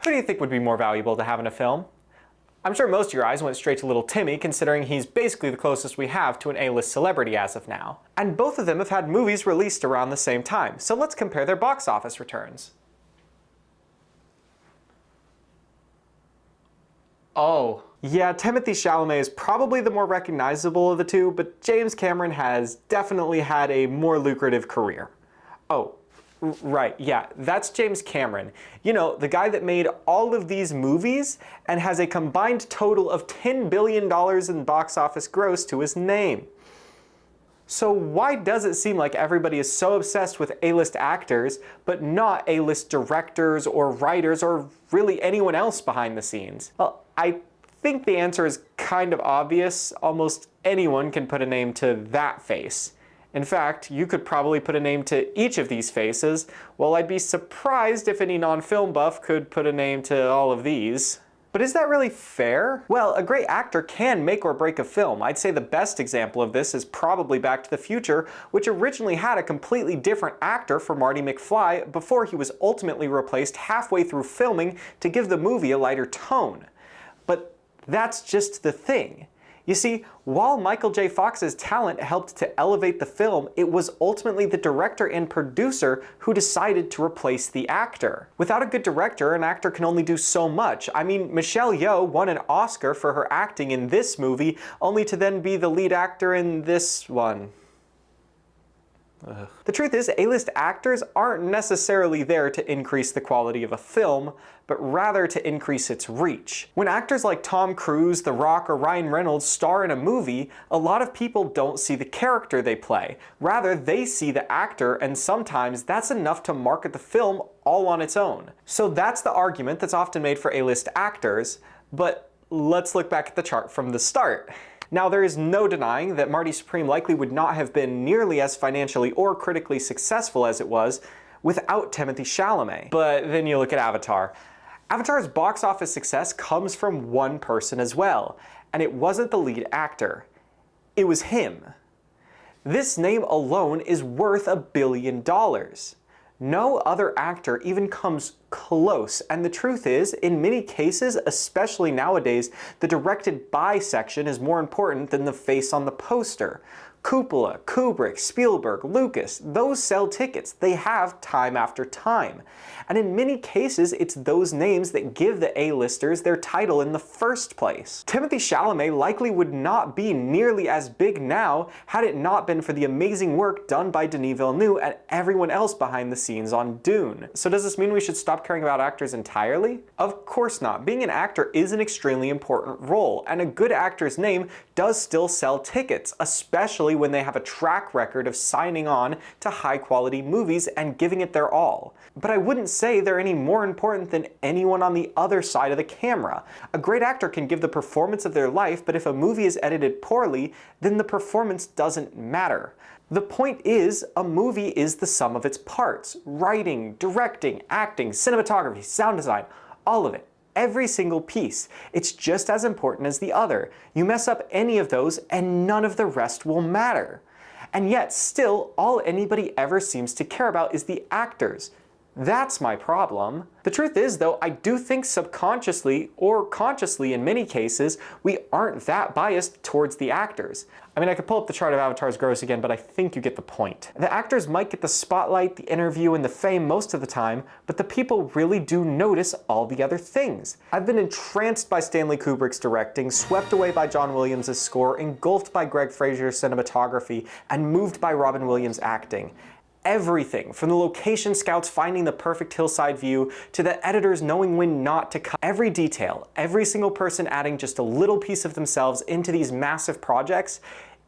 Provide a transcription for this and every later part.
Who do you think would be more valuable to have in a film? I'm sure most of your eyes went straight to little Timmy, considering he's basically the closest we have to an A-list celebrity as of now. And both of them have had movies released around the same time, so let's compare their box office returns. Oh. Yeah, Timothée Chalamet is probably the more recognizable of the two, but James Cameron has definitely had a more lucrative career. Oh. Right, yeah, that's James Cameron. You know, the guy that made all of these movies and has a combined total of $10 billion in box office gross to his name. So why does it seem like everybody is so obsessed with A-list actors, but not A-list directors or writers or really anyone else behind the scenes? Well, I think the answer is kind of obvious. Almost anyone can put a name to that face. In fact, you could probably put a name to each of these faces, while I'd be surprised if any non-film buff could put a name to all of these. But is that really fair? Well, a great actor can make or break a film. I'd say the best example of this is probably Back to the Future, which originally had a completely different actor for Marty McFly before he was ultimately replaced halfway through filming to give the movie a lighter tone. But that's just the thing. You see, while Michael J. Fox's talent helped to elevate the film, it was ultimately the director and producer who decided to replace the actor. Without a good director, an actor can only do so much. I mean, Michelle Yeoh won an Oscar for her acting in this movie, only to then be the lead actor in this one. Ugh. The truth is, A-list actors aren't necessarily there to increase the quality of a film, but rather to increase its reach. When actors like Tom Cruise, The Rock, or Ryan Reynolds star in a movie, a lot of people don't see the character they play. Rather, they see the actor, and sometimes that's enough to market the film all on its own. So that's the argument that's often made for A-list actors, but let's look back at the chart from the start. Now, there is no denying that Marty Supreme likely would not have been nearly as financially or critically successful as it was without Timothée Chalamet. But then you look at Avatar. Avatar's box office success comes from one person as well, and it wasn't the lead actor. It was him. This name alone is worth $1 billion. No other actor even comes close, and the truth is, in many cases, especially nowadays, the directed by section is more important than the face on the poster. Coppola, Kubrick, Spielberg, Lucas, those sell tickets. They have time after time. And in many cases, it's those names that give the A-listers their title in the first place. Timothée Chalamet likely would not be nearly as big now had it not been for the amazing work done by Denis Villeneuve and everyone else behind the scenes on Dune. So does this mean we should stop caring about actors entirely? Of course not. Being an actor is an extremely important role, and a good actor's name does still sell tickets, especially when they have a track record of signing on to high-quality movies and giving it their all. But I wouldn't say they're any more important than anyone on the other side of the camera. A great actor can give the performance of their life, but if a movie is edited poorly, then the performance doesn't matter. The point is, a movie is the sum of its parts. Writing, directing, acting, cinematography, sound design, all of it. Every single piece. It's just as important as the other. You mess up any of those and none of the rest will matter. And yet still, all anybody ever seems to care about is the actors. That's my problem. The truth is, though, I do think subconsciously, or consciously in many cases, we aren't that biased towards the actors. I mean, I could pull up the chart of Avatar's gross again, but I think you get the point. The actors might get the spotlight, the interview, and the fame most of the time, but the people really do notice all the other things. I've been entranced by Stanley Kubrick's directing, swept away by John Williams' score, engulfed by Greg Fraser's cinematography, and moved by Robin Williams' acting. Everything, from the location scouts finding the perfect hillside view, to the editors knowing when not to cut. Every detail, every single person adding just a little piece of themselves into these massive projects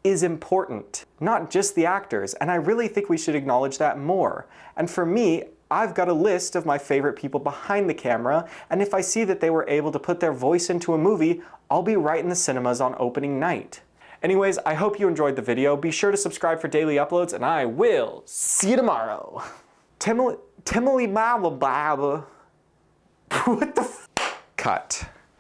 is important. Not just the actors, and I really think we should acknowledge that more. And for me, I've got a list of my favorite people behind the camera, and if I see that they were able to put their voice into a movie, I'll be right in the cinemas on opening night. Anyways, I hope you enjoyed the video. Be sure to subscribe for daily uploads, and I will see you tomorrow. Timely Malababa. What the f? Cut.